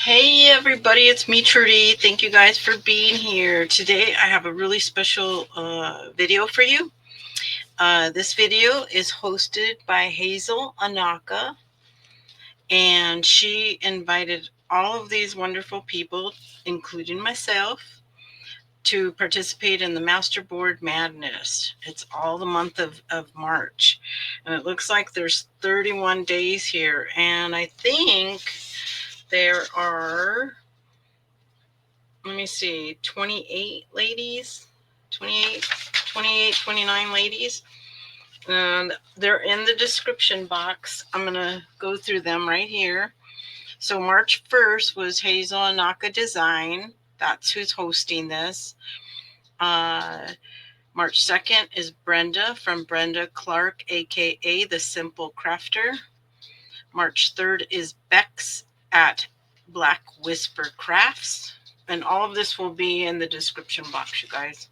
Hey everybody, it's me Trudy. Thank you guys for being here. Today I have a really special video for you. This video is hosted by Hazel Anaka, and she invited all of these wonderful people, including myself, to participate in the Masterboard Madness. It's all the month of March, and it looks like there's 31 days here, and I think there are, let me see, 28 ladies, 29 ladies. And they're in the description box. I'm going to go through them right here. So March 1st was Hazel Anaka Design. That's who's hosting this. March 2nd is Brenda from Brenda Clark, aka The Simple Crafter. March 3rd is Bexx at Black Whisper Crafts. And all of this will be in the description box, you guys.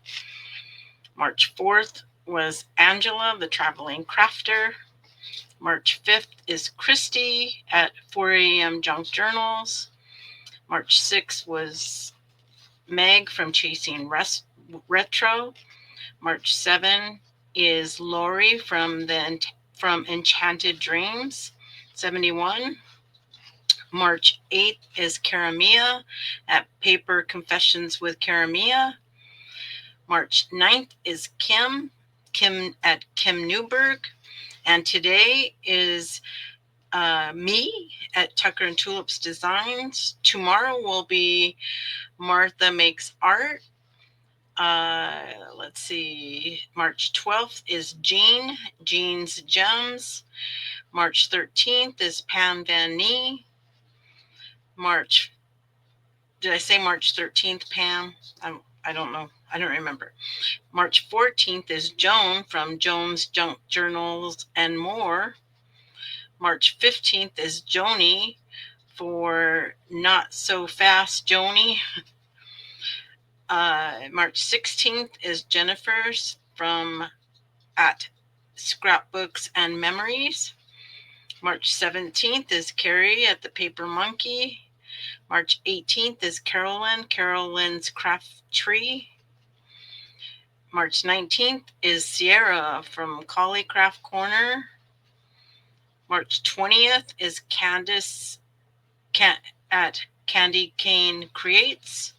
March 4th was Angela, the Traveling Crafter. March 5th is Christie at 4 a.m. Junk Journals. March 6th was Meg from Chasing Retro. March 7th is Lorie from Enchanted Dreams 71. March 8th is Cara Mia at Paper Confessions with Cara Mia. March 9th is Kim at Kim Newberg. And today is me at Tucker and Tulips Designs. Tomorrow will be Martha Makes Art. Let's see. March 12th is Jean's Gems. March 13th is Pam Van Nee. Did I say March 13th, Pam? I don't know. I don't remember. March 14th is Joan from Joan's Junk Journals and More. March 15th is Joanie for Not So Fast Joanie. March 16th is Jennifer's from at Scrapbooks and Memories. March 17th is Kerry at the Paper Monkey. March 18th is Carolyn's Craft Tree. March 19th is Sierra from Collie Craft Corner. March 20th is Candece at Candy Cane Creates.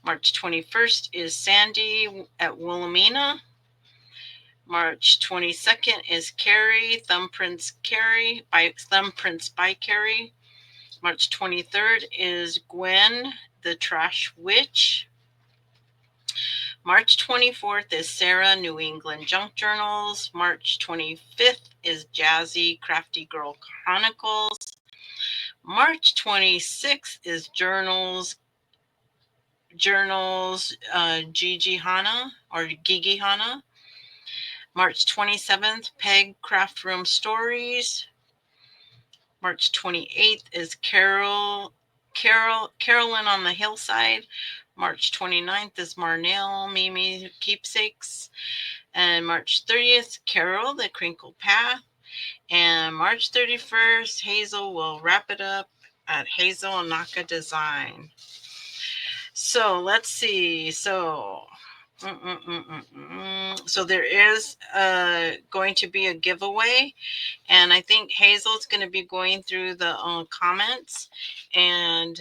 March 21st is Sandy at Wilhelmina. March 22nd is Carrie, Thumbprints by Carrie. March 23rd is Gwen, the Trash Witch. March 24th is Sarah, New England Junk Journals. March 25th is Jazzi, Crafty Girl Chronicles. March 26th is Journals, Gigi Hana or Gigi Hana. March 27th, Peg Craft Room Stories. March 28th is Carolyn on the Hillside. March 29th is Marnel, Mimi Keepsakes. And March 30th, Carol, The Crinkle Path. And March 31st, Hazel will wrap it up at Hazel Anaka Design. So let's see. So there is going to be a giveaway, and I think Hazel's going to be going through the comments. And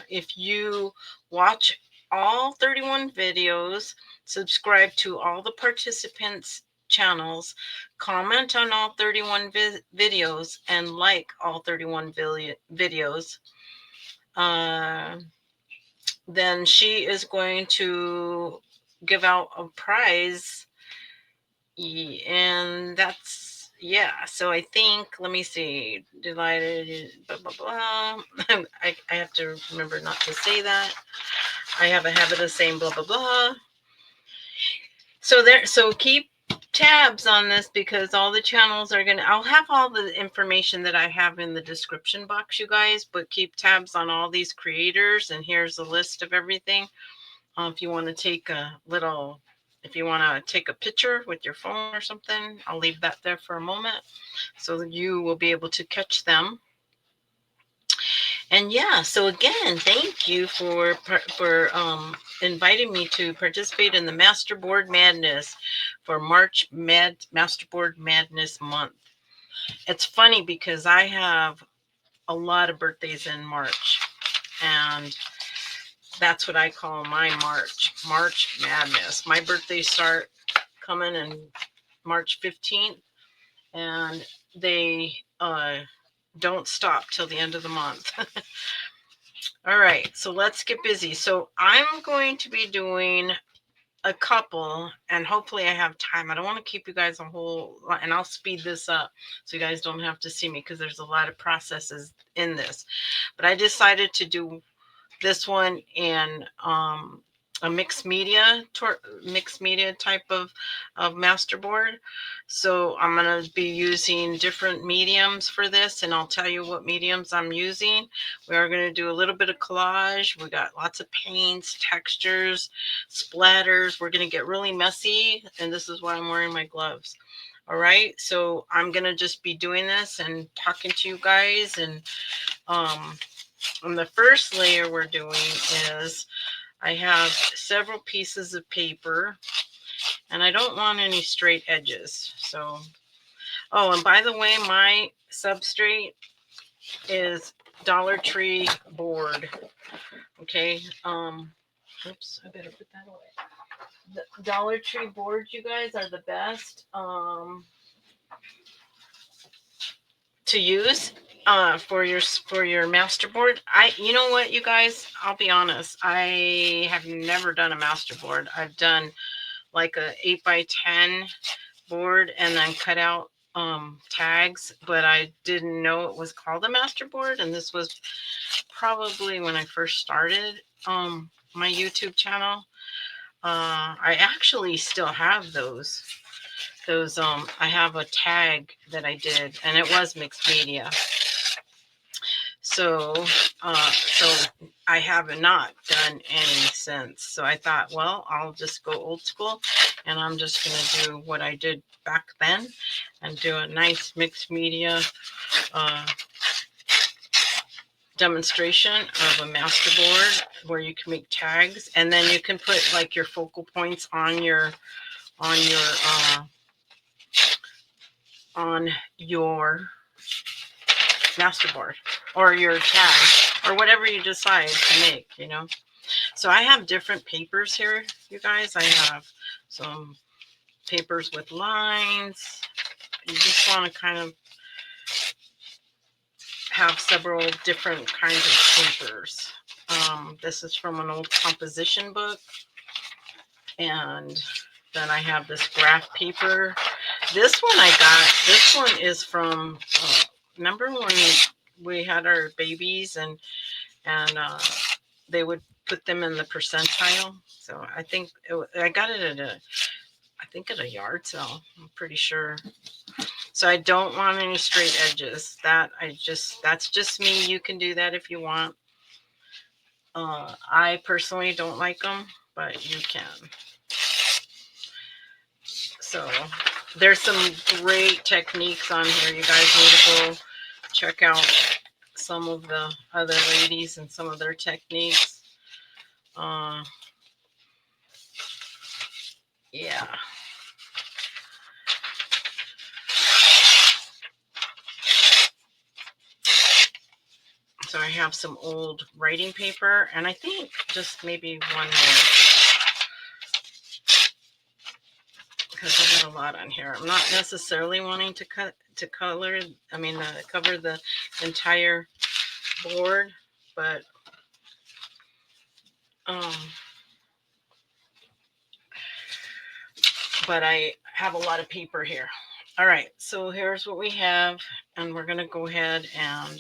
if you watch all 31 videos, subscribe to all the participants' channels, comment on all 31 videos, and like all 31 videos, then she is going to give out a prize. And that's, yeah. So I think, let me see, divided, blah, blah, blah. I have to remember not to say that. I have a habit of saying blah, blah, blah. So keep tabs on this, because all the channels are I'll have all the information that I have in the description box, you guys, but keep tabs on all these creators. And here's a list of everything. If you want to take a picture with your phone or something, I'll leave that there for a moment so that you will be able to catch them. And yeah, so again, thank you for inviting me to participate in the Masterboard Madness for March Masterboard Madness month. It's funny because I have a lot of birthdays in March, and that's what I call my March Madness. My birthdays start coming in March 15th, and they don't stop till the end of the month. All right, so let's get busy. So I'm going to be doing a couple, and hopefully I have time. I don't want to keep you guys a whole lot, and I'll speed this up so you guys don't have to see me because there's a lot of processes in this. But I decided to do this one in a mixed media type of masterboard. So I'm going to be using different mediums for this, and I'll tell you what mediums I'm using. We are going to do a little bit of collage. We got lots of paints, textures, splatters. We're going to get really messy, and this is why I'm wearing my gloves. All right, so I'm going to just be doing this and talking to you guys. And the first layer we're doing is I have several pieces of paper, and I don't want any straight edges. So, oh, and by the way, my substrate is Dollar Tree board. Okay. Oops, I better put that away. The Dollar Tree boards, you guys, are the best to use for your masterboard. You know what, you guys, I'll be honest, I have never done a masterboard. I've done like a 8x10 board and then cut out tags, but I didn't know it was called a masterboard. And this was probably when I first started my YouTube channel. I actually still have those I have a tag that I did, and it was mixed media. So I have not done any since. So I thought, well, I'll just go old school, and I'm just going to do what I did back then and do a nice mixed media demonstration of a masterboard where you can make tags, and then you can put like your focal points on your masterboard or your tag or whatever you decide to make, So I have different papers here, you guys. I have some papers with lines. You just want to kind of have several different kinds of papers. This is from an old composition book. And then I have this graph paper. This one is from, remember when we had our babies and they would put them in the percentile. So I think I got it at a yard sale. I'm pretty sure. So I don't want any straight edges. That's just me. You can do that if you want. I personally don't like them, but you can. So there's some great techniques on here. You guys need to go check out some of the other ladies and some of their techniques. Yeah. So I have some old writing paper, and I think just maybe one more, because I got a lot on here. I'm not necessarily wanting to cover the entire board, but I have a lot of paper here. All right, so here's what we have, and we're going to go ahead and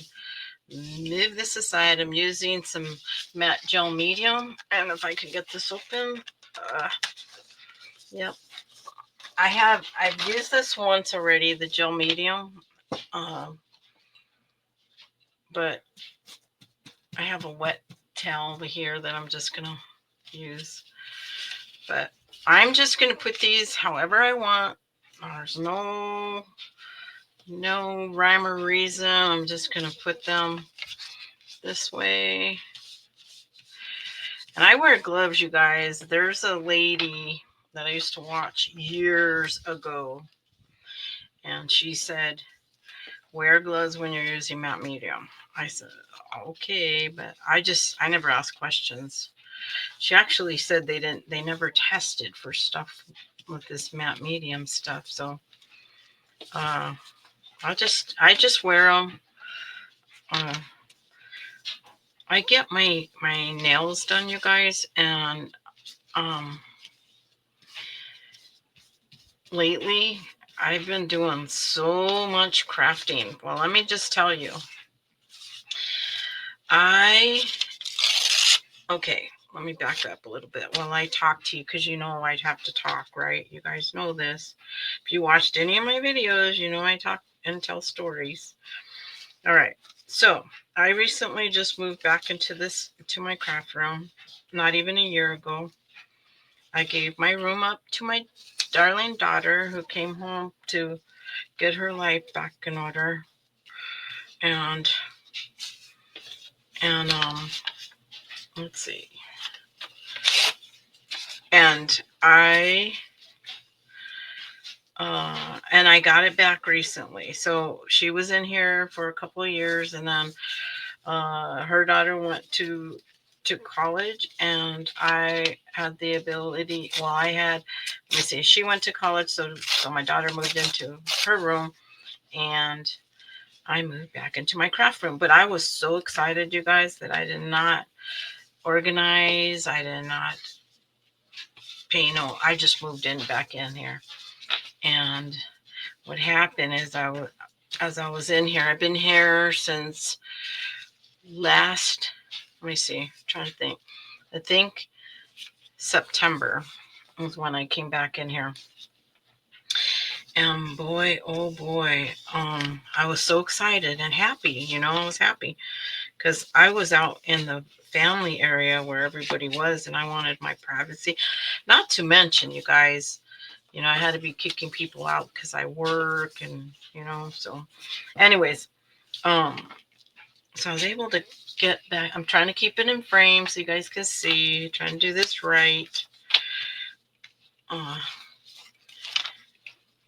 move this aside. I'm using some matte gel medium, and if I can get this open, yep. I've used this once already, the gel medium, but I have a wet towel over here that I'm just going to use. But I'm just going to put these however I want. There's no rhyme or reason. I'm just going to put them this way. And I wear gloves, you guys. There's a lady that I used to watch years ago, and she said, wear gloves when you're using matte medium. I said, okay, but I never asked questions. She actually said they never tested for stuff with this matte medium stuff. So I just wear them. I get my nails done, you guys, and lately I've been doing so much crafting. Well, let me just tell you. Okay, let me back up a little bit while I talk to you, because you know I'd have to talk, right? You guys know this. If you watched any of my videos, you know I talk and tell stories. All right, so I recently just moved back into my craft room, not even a year ago. I gave my room up to my darling daughter, who came home to get her life back in order. And let's see. And I got it back recently. So she was in here for a couple of years, and then her daughter went to college, and I had the ability. Well, let me see. She went to college, so my daughter moved into her room, and I moved back into my craft room. But I was so excited, you guys, that I did not organize. I did not pay no. I just moved back in here, and what happened is as I was in here, I've been here since last. Let me see. I'm trying to think. I think September was when I came back in here. And boy, oh boy, I was so excited and happy. You know, I was happy because I was out in the family area where everybody was, and I wanted my privacy. Not to mention, you guys, you know, I had to be kicking people out because I work, and you know, so anyways, so I was able to get back. I'm trying to keep it in frame so you guys can see. Trying to do this right.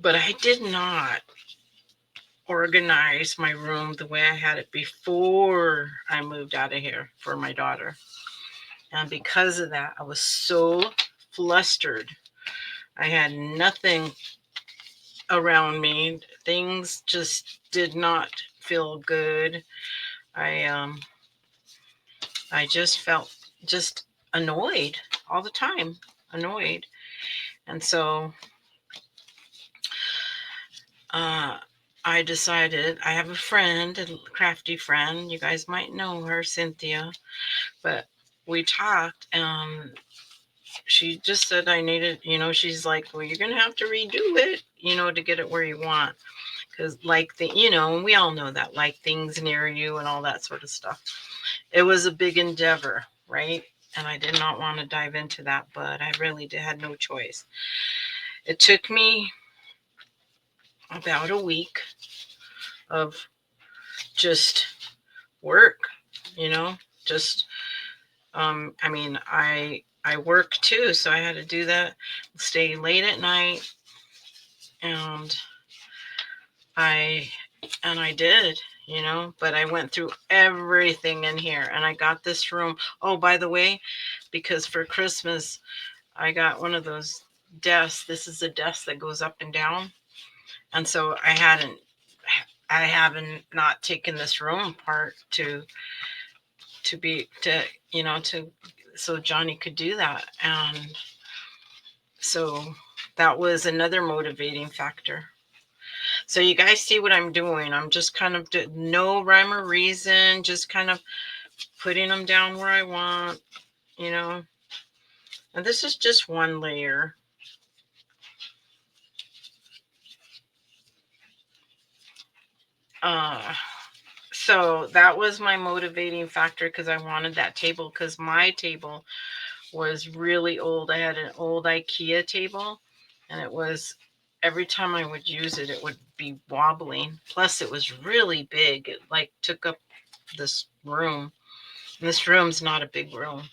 But I did not organize my room the way I had it before I moved out of here for my daughter. And because of that, I was so flustered. I had nothing around me. Things just did not feel good. I just felt just annoyed all the time. Annoyed. And so I decided, I have a friend, a crafty friend. You guys might know her, Cynthia. But we talked, and she just said I needed, you know, she's like, well, you're going to have to redo it, you know, to get it where you want. Because you know, we all know that, like things near you and all that sort of stuff. It was a big endeavor, right? And I did not want to dive into that, but I really had no choice. It took me about a week of just work, you know, just, I mean, I work too, so I had to do that, stay late at night, and I did, you know, but I went through everything in here, and I got this room. Oh, by the way, because for Christmas, I got one of those desks. This is a desk that goes up and down. And so I haven't not taken this room apart so Joanie could do that. And so that was another motivating factor. So you guys see what I'm doing. I'm just kind of no rhyme or reason, just kind of putting them down where I want, you know. And this is just one layer. So that was my motivating factor, because I wanted that table, because my table was really old. I had an old IKEA table, and it was, every time I would use it, it would be wobbling. Plus, it was really big. It like took up this room. This room's not a big room.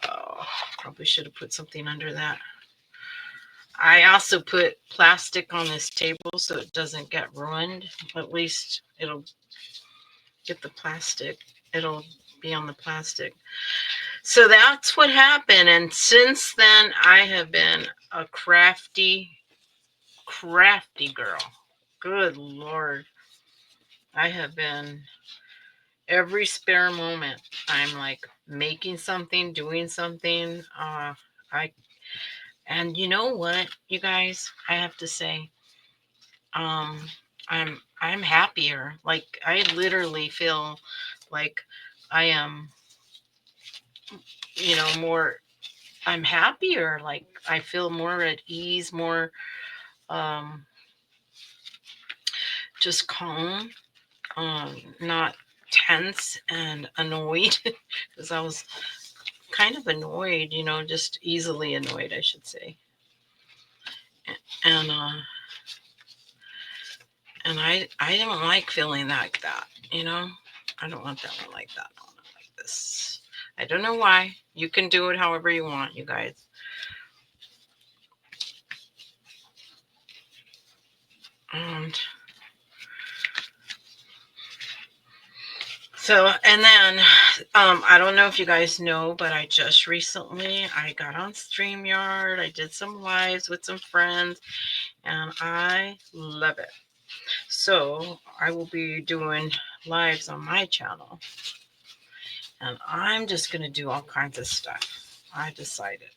Oh, probably should have put something under that. I also put plastic on this table so it doesn't get ruined. At least it'll get the plastic. It'll be on the plastic. So that's what happened. And since then, I have been a crafty girl. Good Lord. I have been every spare moment. I'm like making something, doing something. And you know what, you guys, I have to say, I'm happier. Like I literally feel like I am, more. I'm happier. Like I feel more at ease, more just calm, not tense and annoyed because I was kind of annoyed, just easily annoyed, I should say. And I don't like feeling like that, I don't want that one like that. I want it like this. I don't know why. You can do it however you want, you guys. And so, and then, I don't know if you guys know, but I just recently, I got on StreamYard. I did some lives with some friends, and I love it. So I will be doing lives on my channel, and I'm just going to do all kinds of stuff. I decided.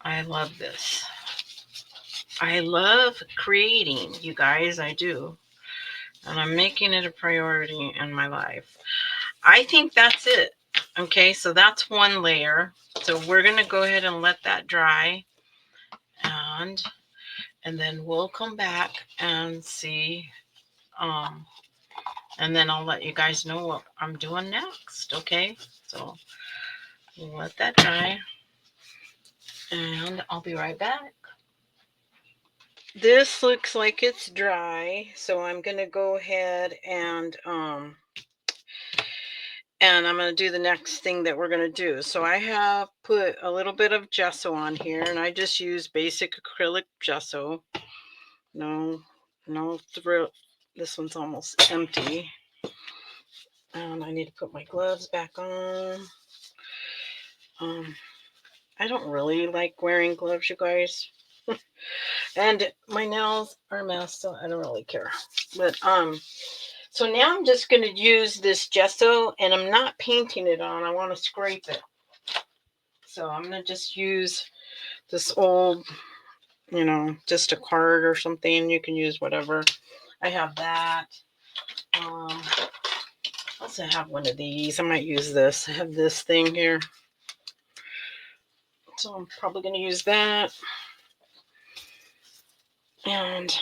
I love this. I love creating, you guys. I do. And I'm making it a priority in my life. I think that's it. Okay, so that's one layer. So we're going to go ahead and let that dry. And then we'll come back and see. And then I'll let you guys know what I'm doing next. Okay, so we'll let that dry. And I'll be right back. This looks like it's dry. So I'm going to go ahead and I'm going to do the next thing that we're going to do. So I have put a little bit of gesso on here, and I just use basic acrylic gesso. No thrill. This one's almost empty. And I need to put my gloves back on. I don't really like wearing gloves, you guys. And my nails are messed, so I don't really care. But so now I'm just going to use this gesso, and I'm not painting it on. I want to scrape it. So I'm going to just use this old, just a card or something. You can use whatever. I have that. I also have one of these. I might use this. I have this thing here. So I'm probably going to use that. And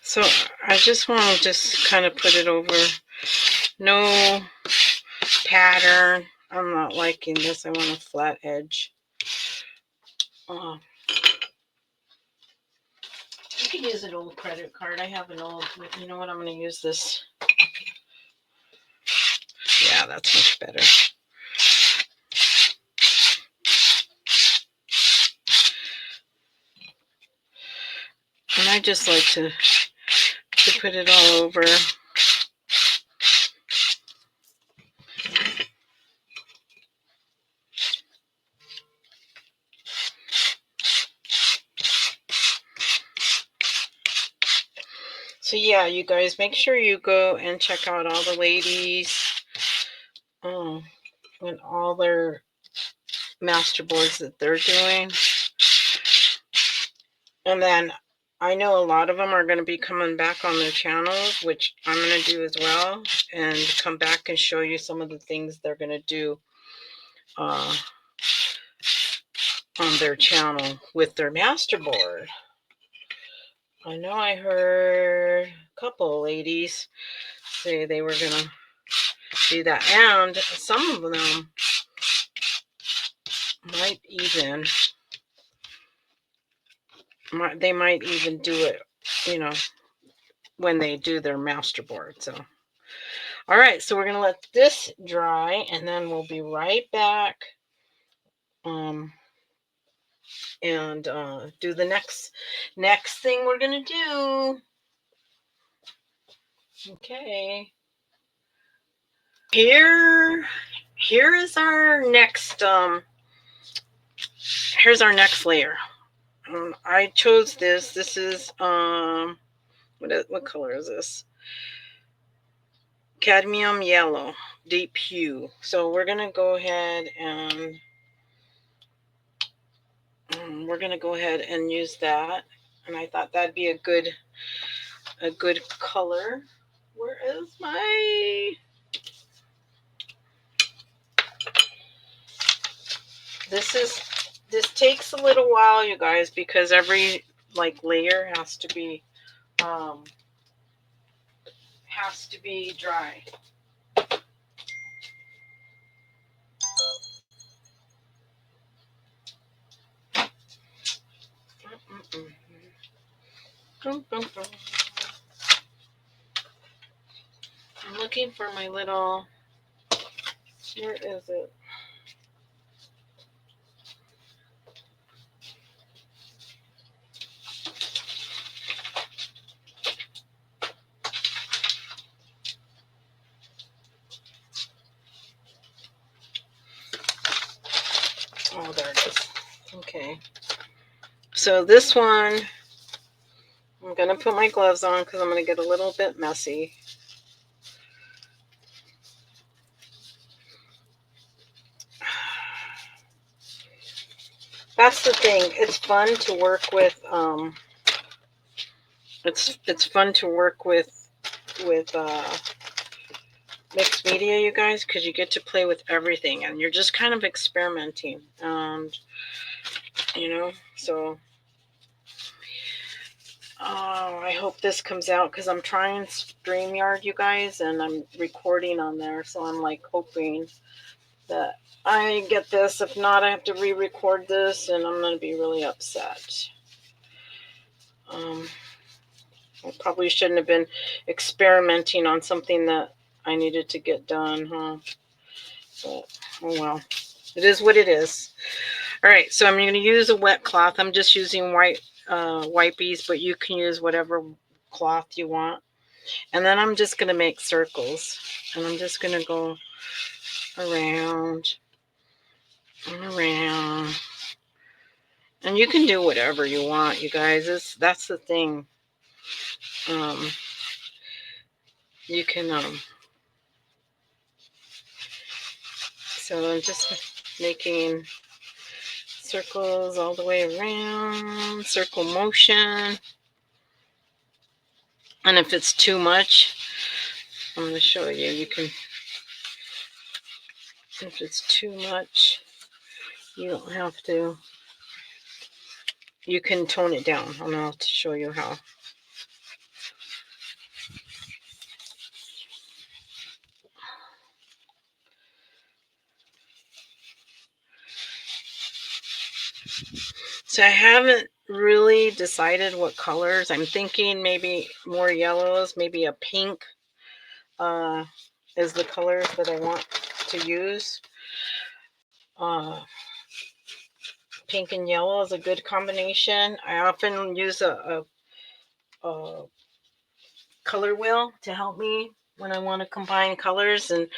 so I just want to just kind of put it over. No pattern. I'm not liking this. I want a flat edge. You could use an old credit card. I have an old, you know what? I'm going to use this. Yeah, that's much better. And I just like to put it all over. So yeah, you guys, make sure you go and check out all the ladies and all their master boards that they're doing. And then I know a lot of them are going to be coming back on their channels, which I'm going to do as well, and come back and show you some of the things they're going to do on their channel with their master board. I know I heard a couple of ladies say they were going to do that, and some of them might even do it, when they do their masterboard. So, all right, so we're going to let this dry, and then we'll be right back and do the next thing we're going to do. Okay. Here is our next here's our next layer. I chose this. This is what color is this? Cadmium yellow, deep hue. So we're gonna go ahead and use that. And I thought that'd be a good color. Where is my? This takes a little while, you guys, because every layer has to be dry. I'm looking for my little. Where is it? Oh, there it is. Okay. So this one, I'm going to put my gloves on because I'm going to get a little bit messy. That's the thing. It's fun to work with. It's fun to work with mixed media, you guys, because you get to play with everything, and you're just kind of experimenting, and so. Oh, I hope this comes out because I'm trying StreamYard, you guys, and I'm recording on there, so I'm hoping that I get this. If not, I have to re-record this, and I'm going to be really upset. I probably shouldn't have been experimenting on something that I needed to get done, huh? But, oh well. It is what it is. All right, so I'm going to use a wet cloth. I'm just using white wipies, but you can use whatever cloth you want. And then I'm just going to make circles. And I'm just going to go around and around. And you can do whatever you want, you guys. That's the thing. You can so I'm just making circles all the way around, circle motion. And if it's too much, I'm going to show you. You can, if it's too much, you don't have to. You can tone it down. I'm going to show you how. So I haven't really decided what colors. I'm thinking maybe more yellows, maybe a pink is the colors that I want to use. Pink and yellow is a good combination. I often use a color wheel to help me when I want to combine colors and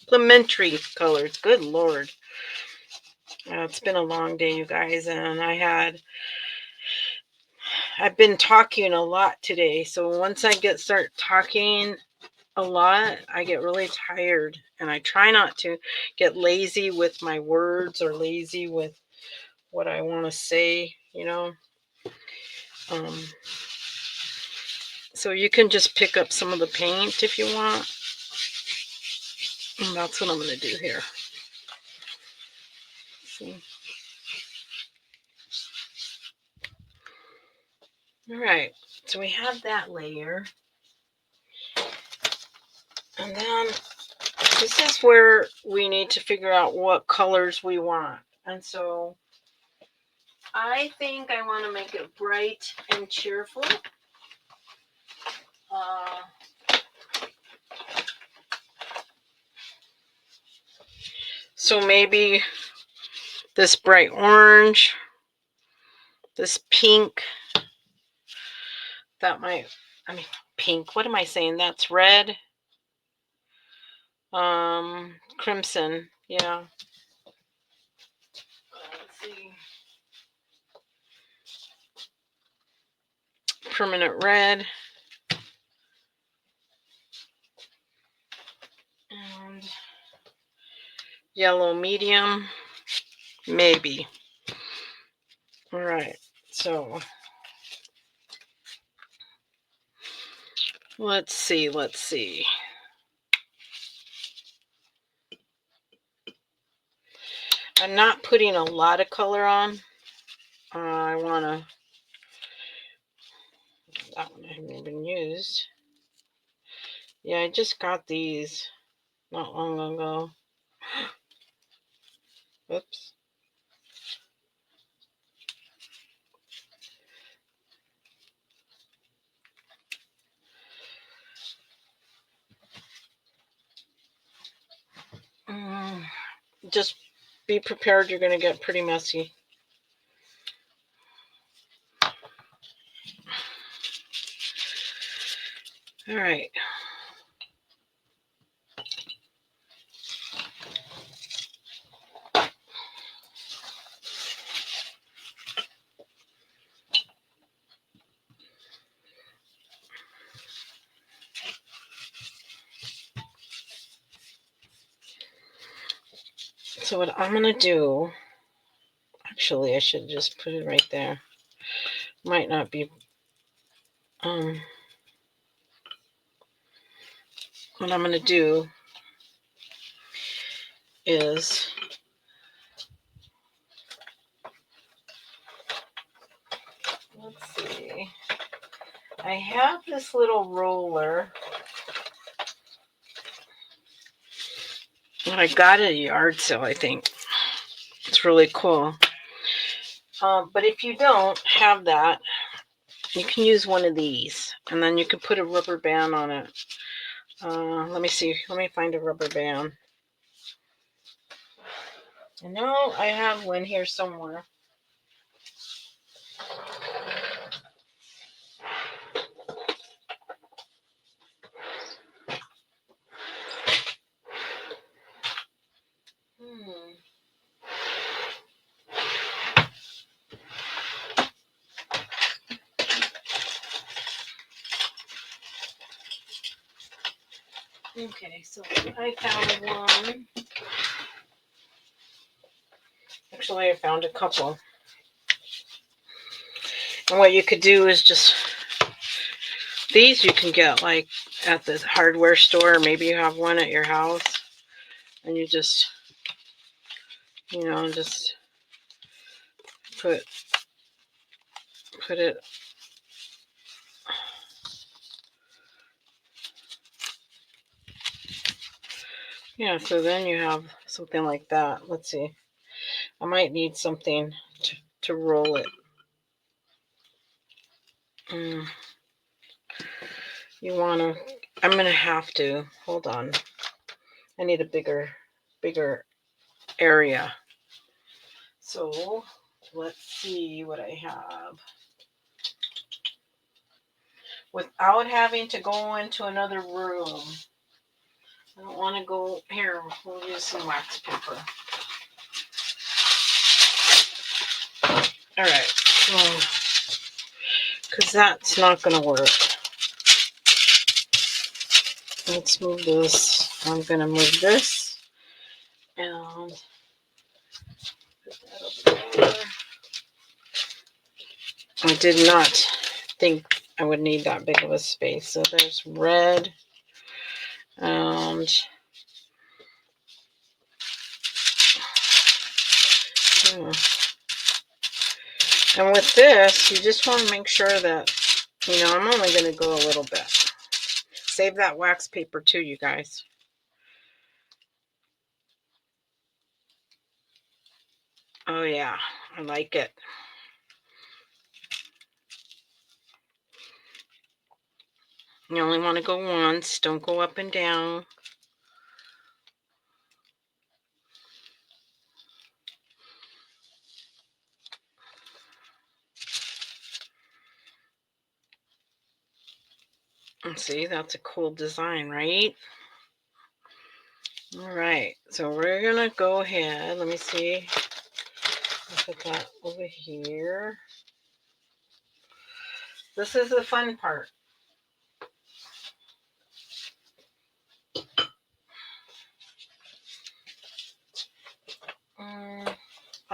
complementary colors. Good Lord. It's been a long day, you guys, and I've been talking a lot today. So once I start talking a lot, I get really tired, and I try not to get lazy with my words or lazy with what I want to say, so you can just pick up some of the paint if you want. And that's what I'm going to do here. See? All right, so we have that layer. And then this is where we need to figure out what colors we want. And so I think I want to make it bright and cheerful. So maybe this bright orange, this pink, that might, I mean, pink, what am I saying? That's red. Crimson, yeah. Let's see. Permanent red. And yellow medium, maybe. All right, so let's see. I'm not putting a lot of color on. I want to, that one I haven't even used. Yeah, I just got these not long ago. Oops. Just be prepared, you're going to get pretty messy. All right. So what I'm going to do, actually, I should just put it right there. Might not be, what I'm going to do is, let's see, I have this little roller that I got at a yard sale, I think. It's really cool. But if you don't have that, you can use one of these, and then you can put a rubber band on it. Let me see. Let me find a rubber band. I know I have one here somewhere. Okay, so I found one. Actually, I found a couple. And what you could do is just, these you can get like at the hardware store, or maybe you have one at your house, and you just, just put it. Yeah, so then you have something like that. Let's see. I might need something to roll it. You want to, I'm going to have to, hold on. I need a bigger area. So let's see what I have. Without having to go into another room. I don't want to go, here, we'll use some wax paper. All right, so, because that's not going to work. Let's move this. I'm going to move this. And put that over there. I did not think I would need that big of a space. So there's red. And with this, you just want to make sure that, I'm only going to go a little bit. Save that wax paper too, you guys. Oh yeah, I like it. You only want to go once. Don't go up and down. And see, that's a cool design, right? All right, so we're going to go ahead. Let me see. I'll put that over here. This is the fun part.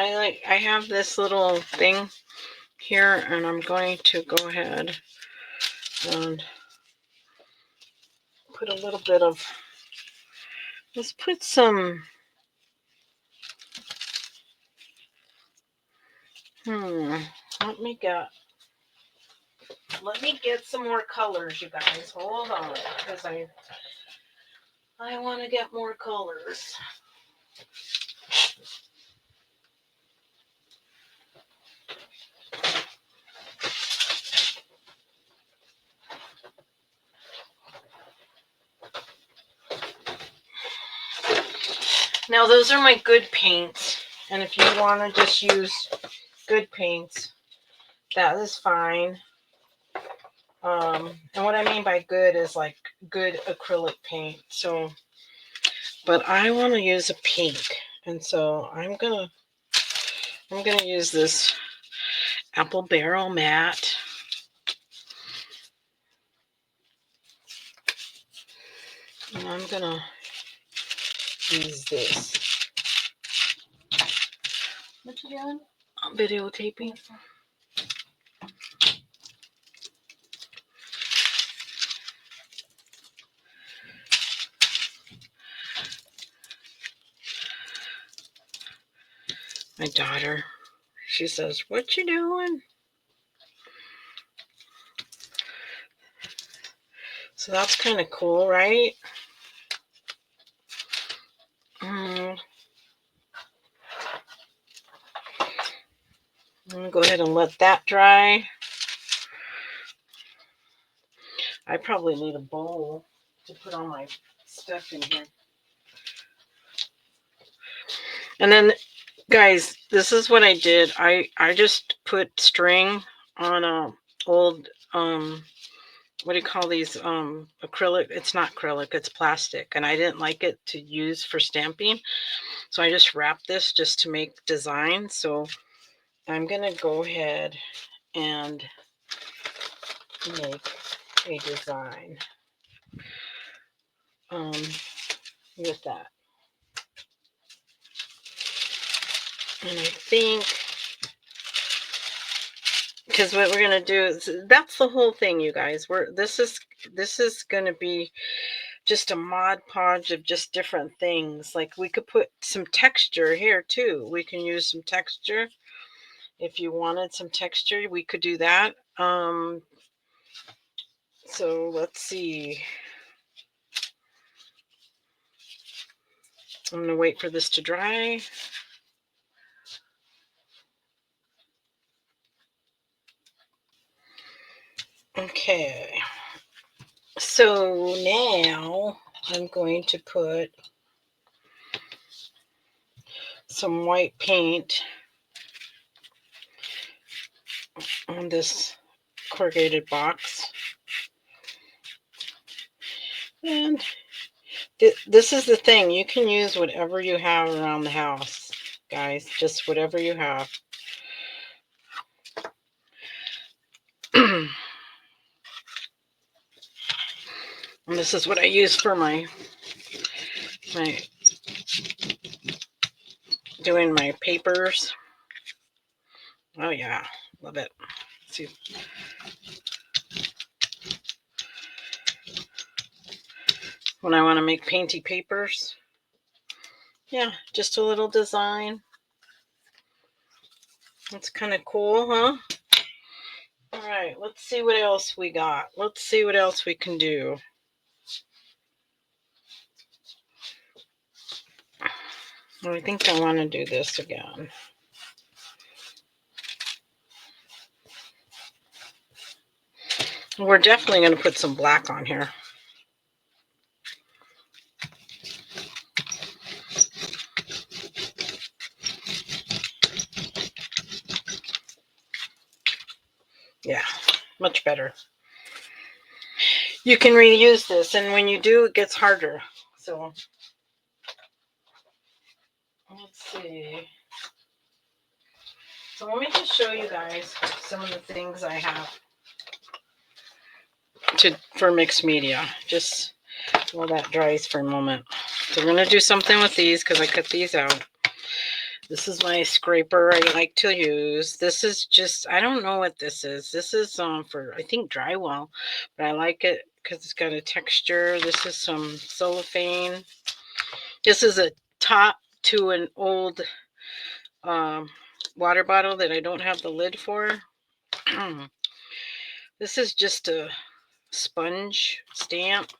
I have this little thing here, and I'm going to go ahead and put a little bit of, let's put some, let me get some more colors, you guys. Hold on, because I want to get more colors. Now, those are my good paints, and if you want to just use good paints, that is fine. And what I mean by good is like good acrylic paint. So, but I want to use a pink, and so I'm gonna use this Apple Barrel Matte. And I'm gonna use this. What you doing? I'm videotaping. My daughter, she says, "What you doing?" So that's kind of cool, right? I'm gonna go ahead and let that dry. I probably need a bowl to put all my stuff in here. And then, guys, this is what I did. I just put string on a old what do you call these acrylic? It's not acrylic, it's plastic, and I didn't like it to use for stamping, so I just wrapped this just to make design. So I'm gonna go ahead and make a design with that. And I think, because what we're gonna do is, that's the whole thing, you guys. This is gonna be just a Mod Podge of just different things. Like, we could put some texture here too. We can use some texture. If you wanted some texture, we could do that. So let's see. I'm gonna wait for this to dry. Okay. So now I'm going to put some white paint on this corrugated box. And this is the thing. You can use whatever you have around the house, guys. Just whatever you have. And this is what I use for my doing my papers. Oh yeah, love it. Let's see. When I want to make painty papers. Yeah, just a little design. That's kind of cool, huh? All right, let's see what else we got. Let's see what else we can do. I think I want to do this again. We're definitely going to put some black on here. Yeah, much better. You can reuse this, and when you do, it gets harder. So, let's see. So let me just show you guys some of the things I have for mixed media. Just while that dries for a moment. So we're going to do something with these because I cut these out. This is my scraper I like to use. This is just, I don't know what this is. This is for, I think, drywall. But I like it because it's got a texture. This is some cellophane. This is a top to an old water bottle that I don't have the lid for. This is just a sponge stamp.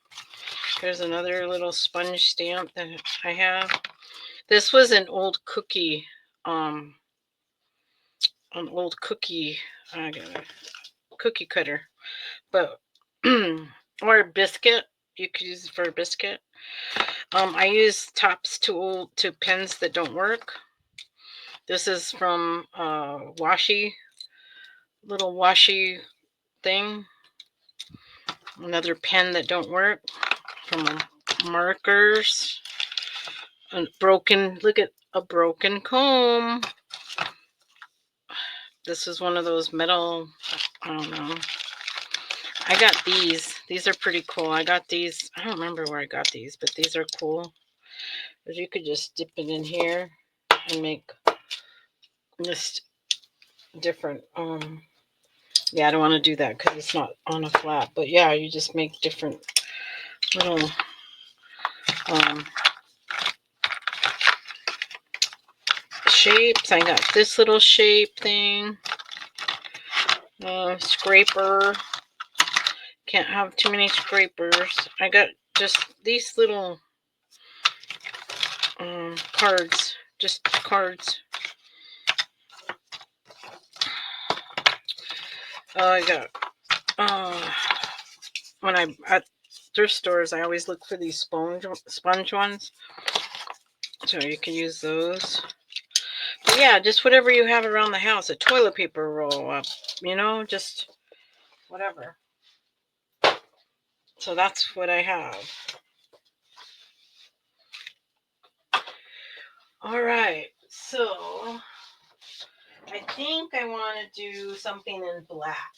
There's another little sponge stamp that I have. This was an old cookie, I got a cookie cutter, but or a biscuit. You could use it for a biscuit. I use tops to pens that don't work. This is from little washy thing. Another pen that don't work from markers. Look at a broken comb. This is one of those metal, I don't know. I got these. These are pretty cool. I got these. I don't remember where I got these, but these are cool. Because you could just dip it in here and make just different. Yeah, I don't want to do that because it's not on a flat. But yeah, you just make different little shapes. I got this little shape thing. Scraper. Can't have too many scrapers. I got just these little cards. Just cards. I got when I'm at thrift stores, I always look for these sponge ones. So you can use those. But yeah, just whatever you have around the house. A toilet paper roll up, just whatever. So that's what I have. All right. So I think I want to do something in black.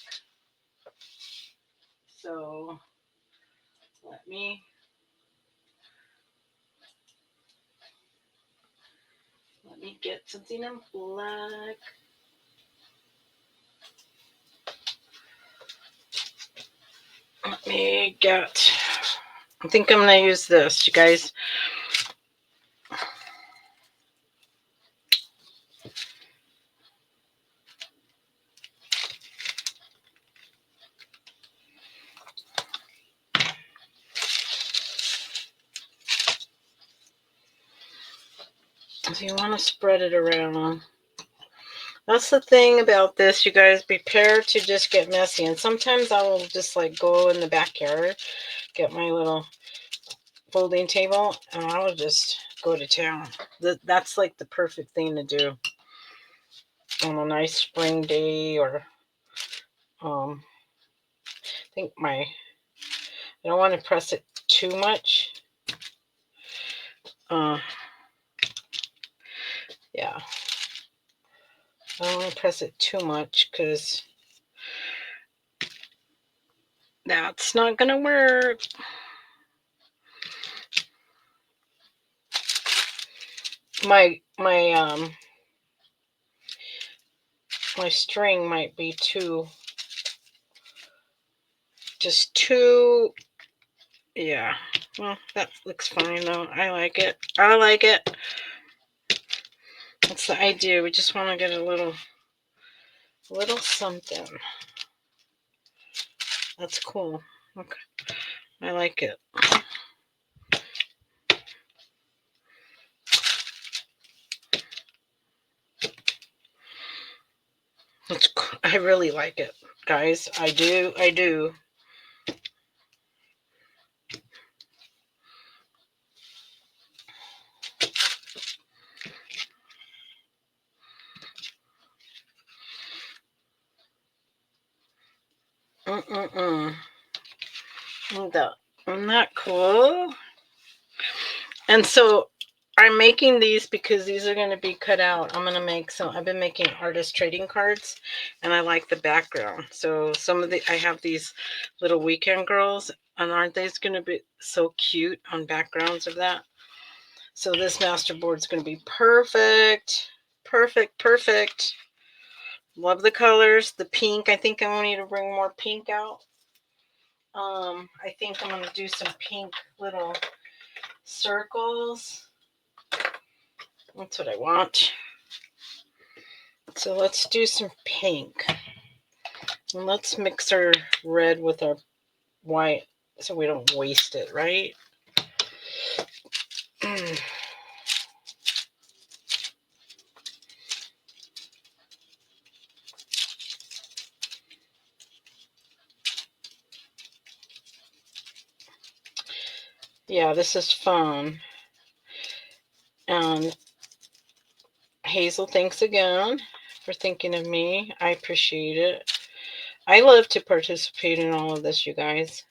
So let me get something in black. Let me get, I think I'm going to use this, you guys. So you want to spread it around. That's the thing about this, you guys. Prepare to just get messy. And sometimes I will just like go in the backyard, get my little folding table, and I will just go to town. That's like the perfect thing to do on a nice spring day, or I think I don't want to press it too much. Yeah. I don't want to press it too much because that's not going to work. My string might be too, yeah. Well, that looks fine though. I like it. That's the idea. We just want to get a little something. That's cool. Okay. I like it. I really like it, guys. I do. Isn't that cool? And so I'm making these because these are going to be cut out. I'm going to make some, I've been making artist trading cards, and I like the background. So I have these little weekend girls, and aren't they going to be so cute on backgrounds of that? So this masterboard is going to be perfect. Perfect. Love the colors. The pink, I think I need to bring more pink out. I think I'm going to do some pink little circles. That's what I want. So let's do some pink. And let's mix our red with our white so we don't waste it, right? Yeah, this is fun. And Hazel, thanks again for thinking of me. I appreciate it. I love to participate in all of this, you guys.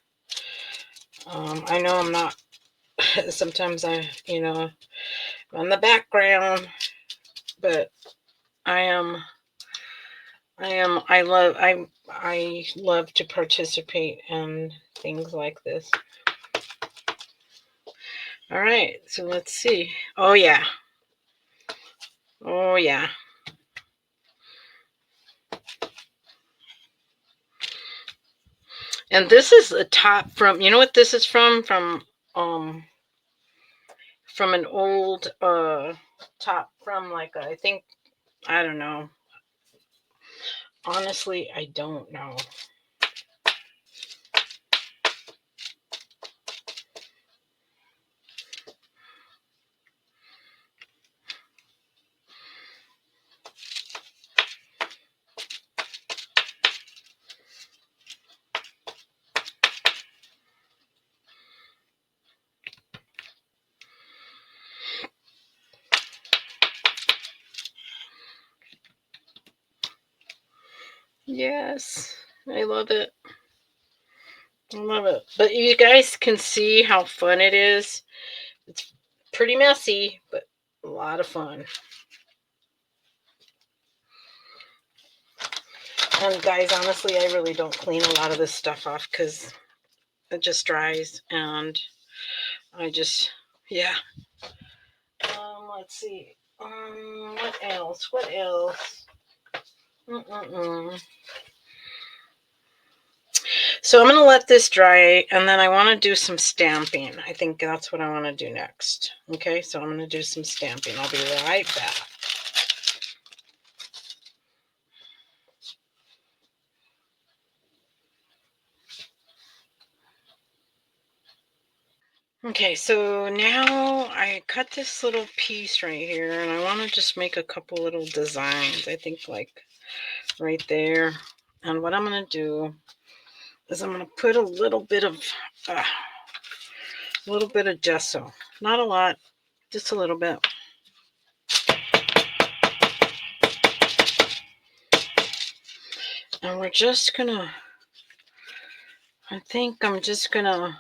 I know I'm not, sometimes I'm on the background, but I love to participate in things like this. All right, so let's see. Oh yeah. And this is a top from, you know what this is from? From an old top from like I think, I don't know. Honestly, I don't know. Yes, I love it. I love it. But you guys can see how fun it is. It's pretty messy, but a lot of fun. And guys, honestly, I really don't clean a lot of this stuff off because it just dries, and I just, yeah. Let's see. What else? So I'm going to let this dry, and then I want to do some stamping. I think that's what I want to do next. Okay, so I'm going to do some stamping. I'll be right back. Okay, so now I cut this little piece right here, and I want to just make a couple little designs. I think like right there. And what I'm going to do is I'm going to put a little bit of gesso. Not a lot, just a little bit. And we're just going to, I think I'm just going to,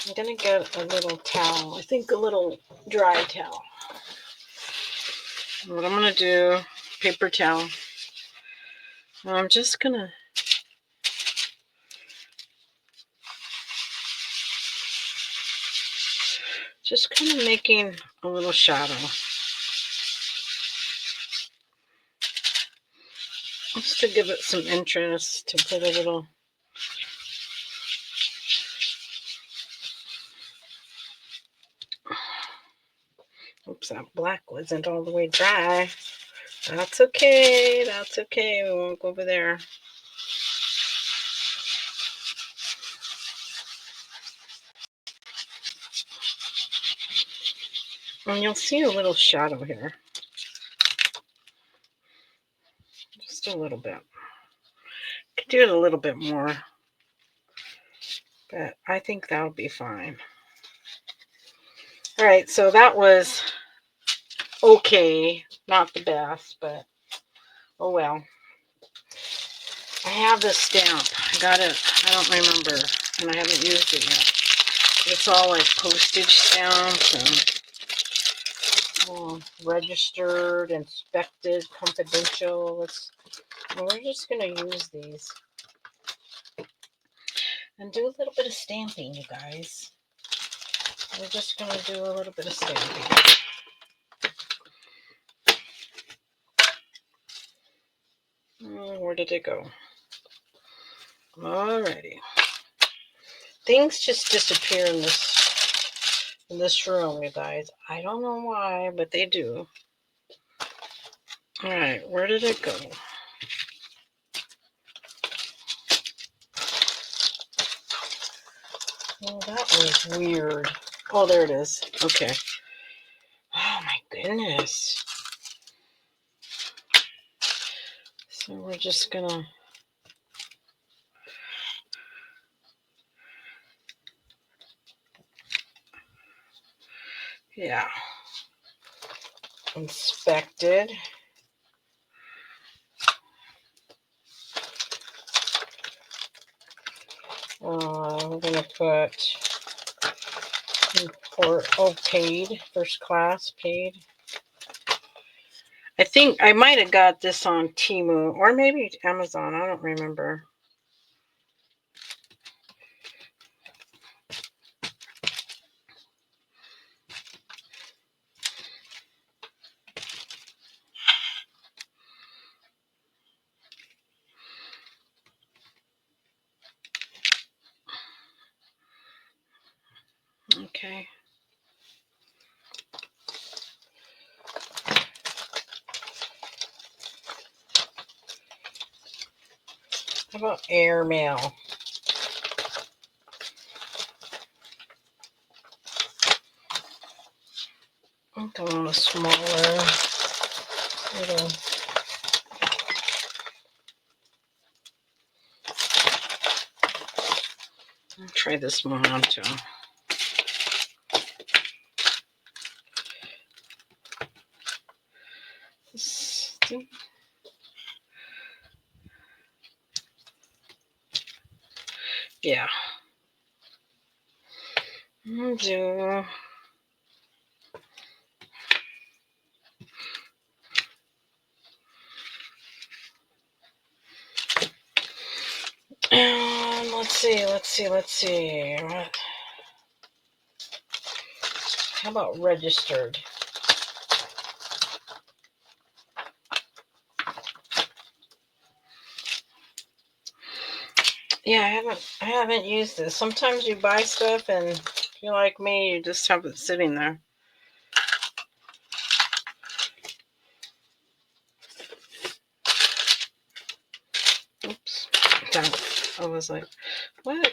I'm going to get a little towel. I think a little dry towel. And what I'm going to do, paper towel. And I'm just going to just kind of making a little shadow. Just to give it some interest, to put a little. Oops, that black wasn't all the way dry. That's okay. That's okay. We won't go over there. And you'll see a little shadow here. Just a little bit. Could do it a little bit more. But I think that'll be fine. All right, so that was okay. Not the best, but oh well. I have this stamp. I got it. I don't remember, and I haven't used it yet. It's all like postage stamps and registered, inspected, confidential. We're just gonna use these and do a little bit of stamping, you guys. We're just gonna do a little bit of stamping. Where did it go? Alrighty. Things just disappear in this room, you guys. I don't know why, but they do. Alright, where did it go? Oh, that was weird. Oh, there it is. Okay. Oh my goodness. So we're just gonna... Yeah. Inspected. We're gonna put import. Oh, paid. First class, paid. I think I might have got this on Temu or maybe Amazon. I don't remember. Okay. How about airmail? I'm going a smaller little. I'll try this one on too. Yeah. Do. Let's see. What? How about registered? Yeah, I haven't used this. Sometimes you buy stuff and if you're like me, you just have it sitting there. Oops. I was like, what?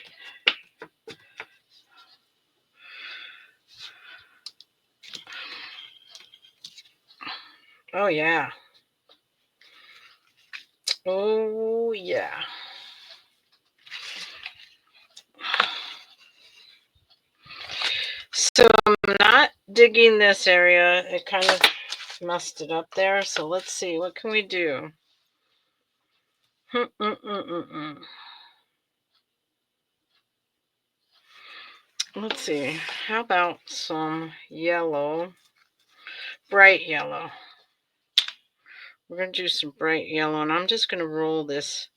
Oh, yeah. Oh, yeah. So I'm not digging this area. It kind of messed it up there. So let's see. What can we do? Let's see. How about some yellow? Bright yellow. We're going to do some bright yellow. And I'm just going to roll this.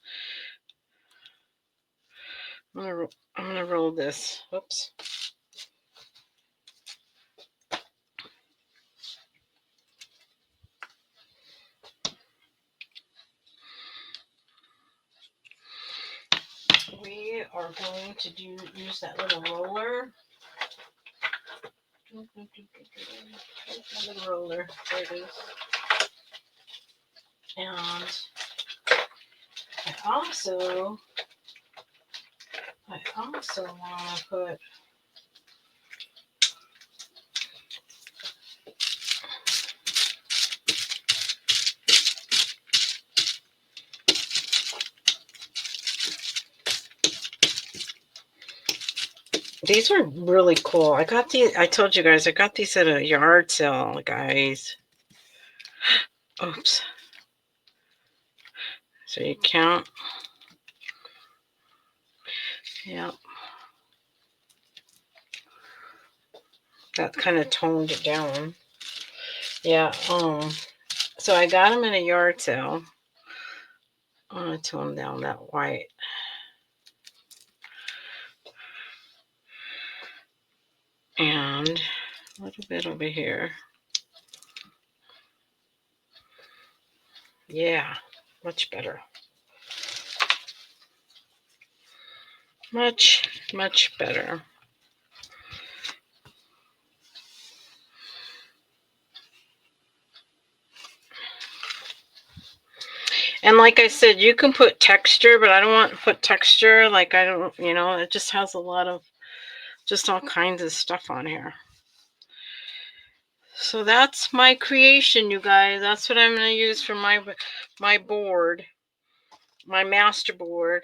I'm going to roll this. Whoops. We are going to use that little roller. Little roller. There it is. And I also want to put these are really cool. I told you guys I got these at a yard sale, guys. Oops. So you count Yeah. That kind of toned it down. Yeah. So I got them in a yard sale. I'm going to tone down that white. And a little bit over here. Yeah, much better. Much, much better. And like I said, you can put texture, but I don't want to put texture. Like, I don't, it just has a lot of, just all kinds of stuff on here. So that's my creation, you guys. That's what I'm going to use for my board, my master board.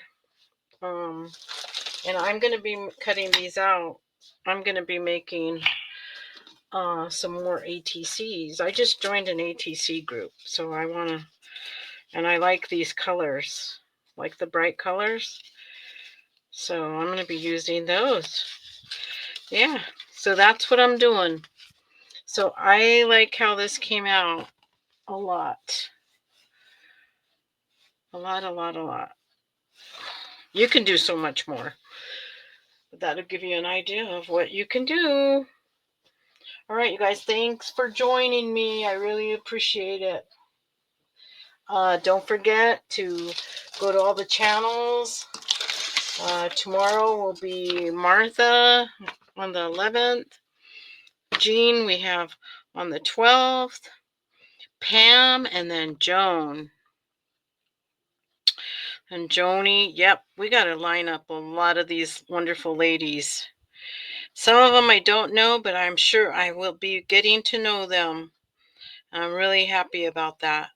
And I'm going to be cutting these out. I'm going to be making some more ATCs. I just joined an ATC group, so I want to, and I like these colors, like the bright colors. So I'm going to be using those. Yeah, so that's what I'm doing. So I like how this came out a lot. A lot. You can do so much more. But that'll give you an idea of what you can do. All right, you guys, thanks for joining me. I really appreciate it. Don't forget to go to all the channels. Tomorrow will be Martha on the 11th. Jean we have on the 12th. Pam, and then Joan. And Joanie, yep, we got to line up a lot of these wonderful ladies. Some of them I don't know, but I'm sure I will be getting to know them. I'm really happy about that.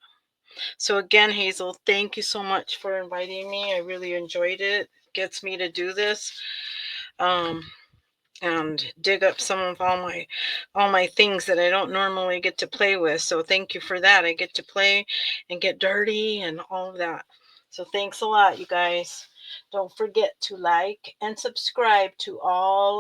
So again, Hazel, thank you so much for inviting me. I really enjoyed it. It gets me to do this. And dig up some of all my things that I don't normally get to play with. So thank you for that. I get to play and get dirty and all of that. So thanks a lot, you guys. Don't forget to like and subscribe to all